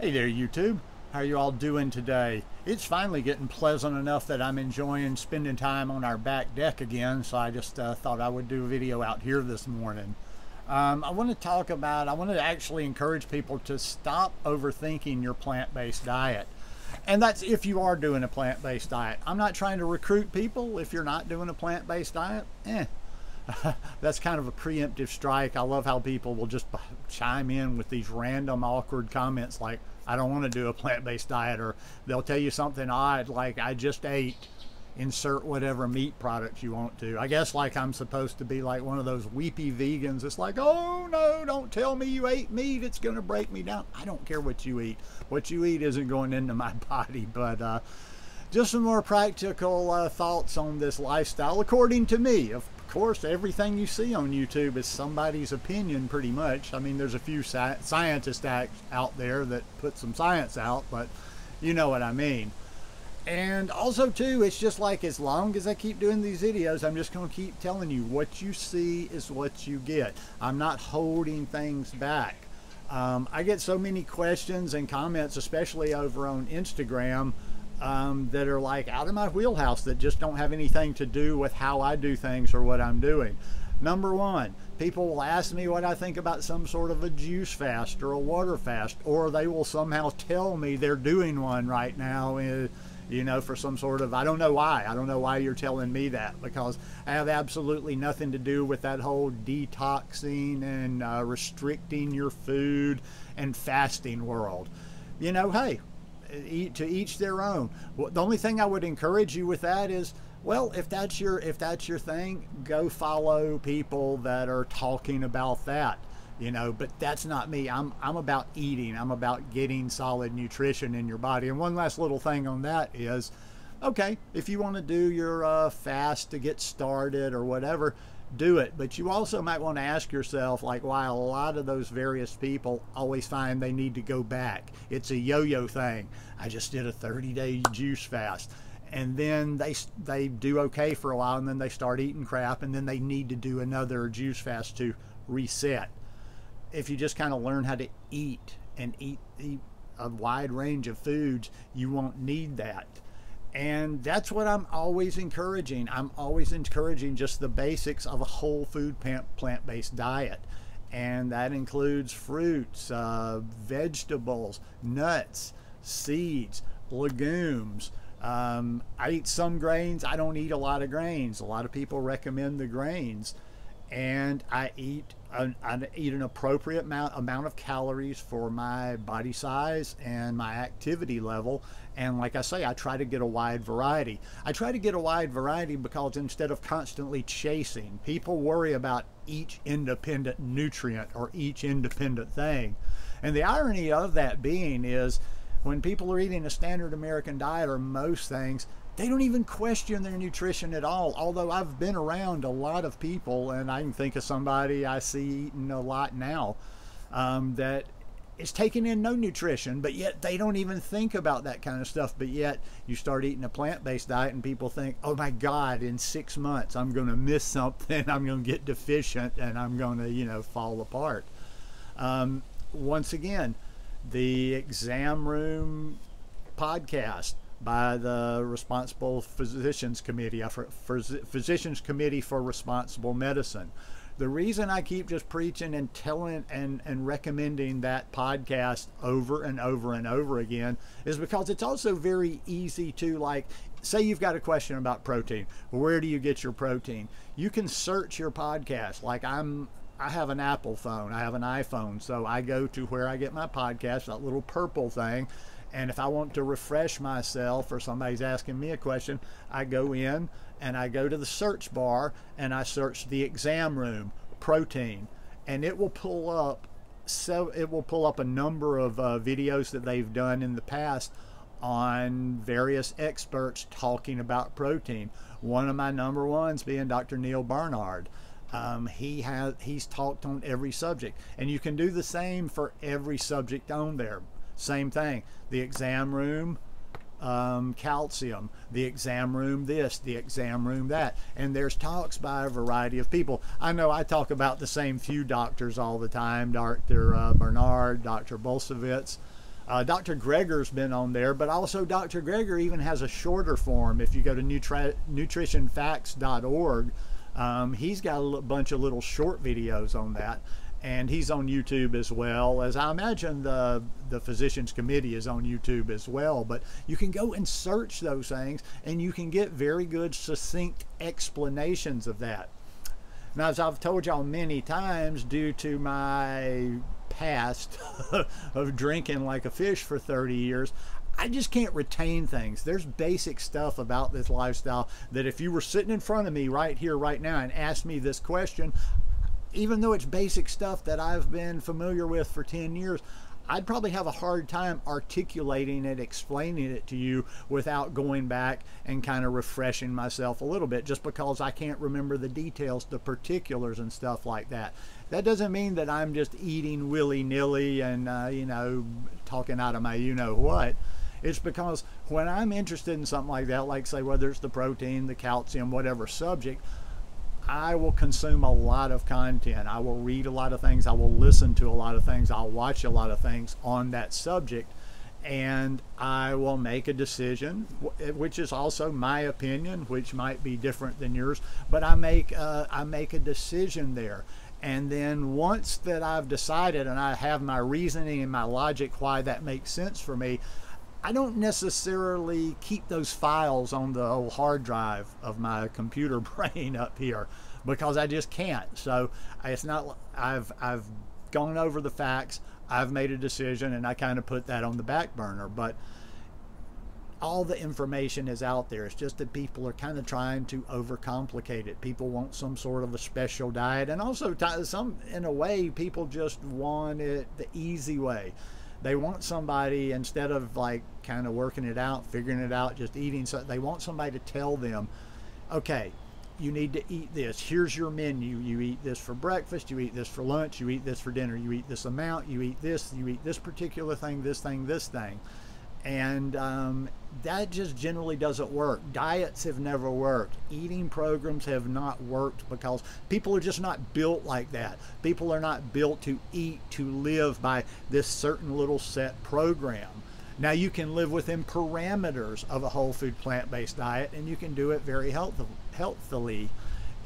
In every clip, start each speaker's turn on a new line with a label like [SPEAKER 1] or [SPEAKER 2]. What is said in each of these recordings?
[SPEAKER 1] Hey there, YouTube. How are you all doing today? It's finally getting pleasant enough that I'm enjoying spending time on our back deck again, so I just thought I would do a video out here this morning. I want to actually encourage people to stop overthinking your plant-based diet. And that's if you are doing a plant-based diet. I'm not trying to recruit people if you're not doing a plant-based diet. That's kind of a preemptive strike. I love how people will just chime in with these random awkward comments like, I don't want to do a plant-based diet, or they'll tell you something odd like, I just ate, insert whatever meat products you want to. I guess like I'm supposed to be like one of those weepy vegans. It's like, oh no, don't tell me you ate meat. It's going to break me down. I don't care what you eat. What you eat isn't going into my body. But just some more practical thoughts on this lifestyle, according to me. Of course, everything you see on YouTube is somebody's opinion pretty much. I mean, there's a few scientists out there that put some science out, but you know what I mean. And also too, it's just like, as long as I keep doing these videos, I'm just going to keep telling you what you see is what you get. I'm not holding things back. I get so many questions and comments, especially over on Instagram, that are like out of my wheelhouse, that just don't have anything to do with how I do things or what I'm doing. Number one, people will ask me what I think about some sort of a juice fast or a water fast, or they will somehow tell me they're doing one right now, you know, for some sort of, I don't know why you're telling me that, because I have absolutely nothing to do with that whole detoxing and restricting your food and fasting world. You know, hey, to each their own. The only thing I would encourage you with that is, well, if that's your thing, go follow people that are talking about that, you know. But that's not me. I'm about eating. I'm about getting solid nutrition in your body. And one last little thing on that is, okay, if you want to do your fast to get started or whatever, do it. But you also might want to ask yourself, like, why a lot of those various people always find they need to go back. It's a yo-yo thing. I just did a 30-day juice fast, and then they do okay for a while, and then they start eating crap, and then they need to do another juice fast to reset. If you just kind of learn how to eat and eat a wide range of foods, you won't need that. And that's what I'm always encouraging. I'm always encouraging just the basics of a whole food plant-based diet. And that includes fruits, vegetables, nuts, seeds, legumes. I eat some grains. I don't eat a lot of grains. A lot of people recommend the grains. And I eat an appropriate amount of calories for my body size and my activity level. And like I say, I try to get a wide variety. I try to get a wide variety because instead of constantly chasing, people worry about each independent nutrient or each independent thing. And the irony of that being is, when people are eating a standard American diet or most things, they don't even question their nutrition at all. Although I've been around a lot of people, and I can think of somebody I see eating a lot now, that is taking in no nutrition, but yet they don't even think about that kind of stuff. But yet you start eating a plant-based diet and people think, oh my God, in 6 months I'm going to miss something, I'm going to get deficient, and I'm going to, you know, fall apart. Once again, the Exam Room podcast by the Responsible Physicians Committee, Physicians Committee for Responsible Medicine. The reason I keep just preaching and telling and recommending that podcast over and over and over again is because it's also very easy to, like, say you've got a question about protein. Where do you get your protein? You can search your podcast. Like, I have an Apple phone, I have an iPhone, so I go to where I get my podcast, that little purple thing. And if I want to refresh myself or somebody's asking me a question, I go in and I go to the search bar and I search the Exam Room protein, and it will pull up a number of videos that they've done in the past on various experts talking about protein. One of my number ones being Dr. Neil Barnard. He's talked on every subject, and you can do the same for every subject on there. Same thing, the Exam Room calcium, the Exam Room this, the Exam Room that, and there's talks by a variety of people. I know I talk about the same few doctors all the time, Dr. Bernard, Dr. Bolsevitz, Dr. Greger's been on there, but also Dr. Greger even has a shorter form. If you go to nutritionfacts.org, he's got a bunch of little short videos on that. And he's on YouTube as well, as I imagine the Physicians Committee is on YouTube as well. But you can go and search those things, and you can get very good, succinct explanations of that. Now, as I've told y'all many times, due to my past of drinking like a fish for 30 years, I just can't retain things. There's basic stuff about this lifestyle that if you were sitting in front of me right here, right now, and asked me this question, even though it's basic stuff that I've been familiar with for 10 years, I'd probably have a hard time articulating it, explaining it to you without going back and kind of refreshing myself a little bit, just because I can't remember the details, the particulars and stuff like that. That doesn't mean that I'm just eating willy-nilly and, you know, talking out of my you-know-what. It's because when I'm interested in something like that, like say whether it's the protein, the calcium, whatever subject, I will consume a lot of content. I will read a lot of things. I will listen to a lot of things. I'll watch a lot of things on that subject, and I will make a decision, which is also my opinion, which might be different than yours, but I make a decision there. And then once that I've decided and I have my reasoning and my logic why that makes sense for me, I don't necessarily keep those files on the old hard drive of my computer brain up here, because I just can't. So it's not, I've gone over the facts, I've made a decision, and I kind of put that on the back burner. But all the information is out there. It's just that people are kind of trying to overcomplicate it. People want some sort of a special diet, and also some, in a way, people just want it the easy way. They want somebody, instead of like kind of working it out, figuring it out, just eating, so they want somebody to tell them, okay, you need to eat this. Here's your menu. You eat this for breakfast, you eat this for lunch, you eat this for dinner, you eat this amount, you eat this particular thing, this thing, this thing. And that just generally doesn't work. Diets have never worked. Eating programs have not worked, because people are just not built like that. People are not built to eat, to live by this certain little set program. Now, you can live within parameters of a whole food plant-based diet, and you can do it very healthily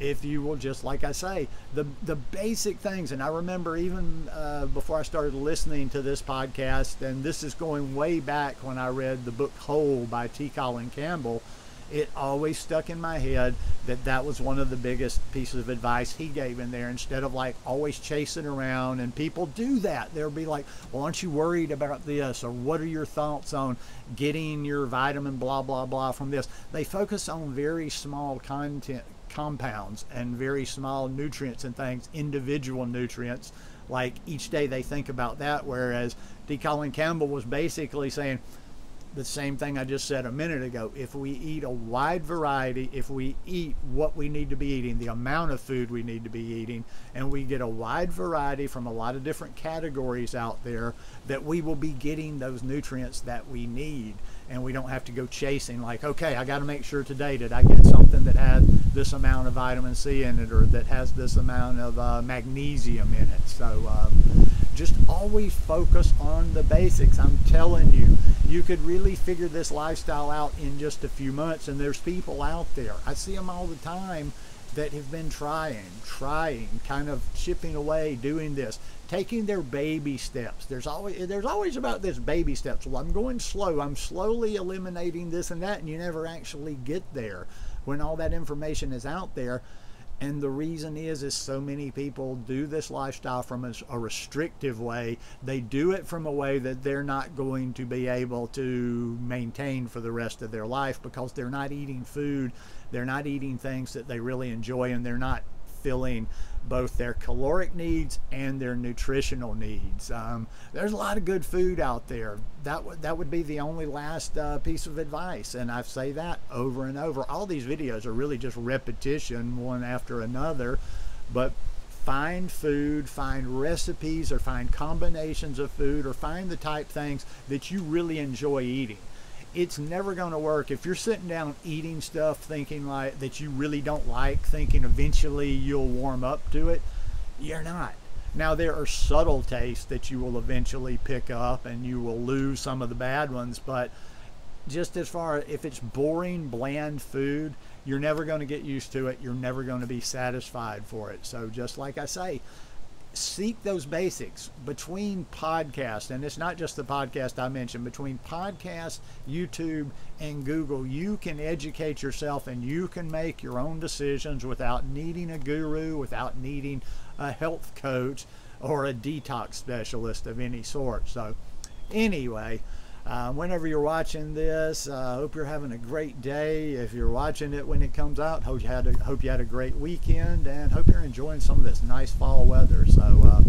[SPEAKER 1] if you will just, like I say, the basic things. And I remember even before I started listening to this podcast, and this is going way back when I read the book Whole by T. Colin Campbell, it always stuck in my head that that was one of the biggest pieces of advice he gave in there. Instead of like always chasing around, and people do that, they'll be like, well, aren't you worried about this, or what are your thoughts on getting your vitamin blah blah blah from this? They focus on very small compounds and very small nutrients and things, individual nutrients. Like each day they think about that, whereas D. Colin Campbell was basically saying the same thing I just said a minute ago. If we eat a wide variety, if we eat what we need to be eating, the amount of food we need to be eating, and we get a wide variety from a lot of different categories out there, that we will be getting those nutrients that we need. And we don't have to go chasing like, okay, I got to make sure today that I get something that has this amount of vitamin C in it, or that has this amount of magnesium in it. So just always focus on the basics. I'm telling you, you could really figure this lifestyle out in just a few months. And there's people out there, I see them all the time, that have been trying, kind of chipping away, doing this, taking their baby steps. There's always about this baby steps. Well, I'm going slow. I'm slowly eliminating this and that, and you never actually get there when all that information is out there. And the reason is so many people do this lifestyle from a restrictive way. They do it from a way that they're not going to be able to maintain for the rest of their life, because they're not eating food, they're not eating things that they really enjoy, and they're not filling both their caloric needs and their nutritional needs. There's a lot of good food out there. That would be the only last piece of advice, and I say that over and over. All these videos are really just repetition, one after another, but find food, find recipes, or find combinations of food, or find the type things that you really enjoy eating. It's never going to work if you're sitting down eating stuff thinking like that you really don't like, thinking eventually you'll warm up to it. You're not. Now, there are subtle tastes that you will eventually pick up and you will lose some of the bad ones, but just as far if it's boring, bland food, you're never going to get used to it. You're never going to be satisfied for it. So just like I say, seek those basics between podcasts, and it's not just the podcast I mentioned. Between podcasts, YouTube, and Google, you can educate yourself and you can make your own decisions without needing a guru, without needing a health coach or a detox specialist of any sort. So anyway, whenever you're watching this, I hope you're having a great day. If you're watching it when it comes out, hope you had a great weekend, and hope you're enjoying some of this nice fall weather. So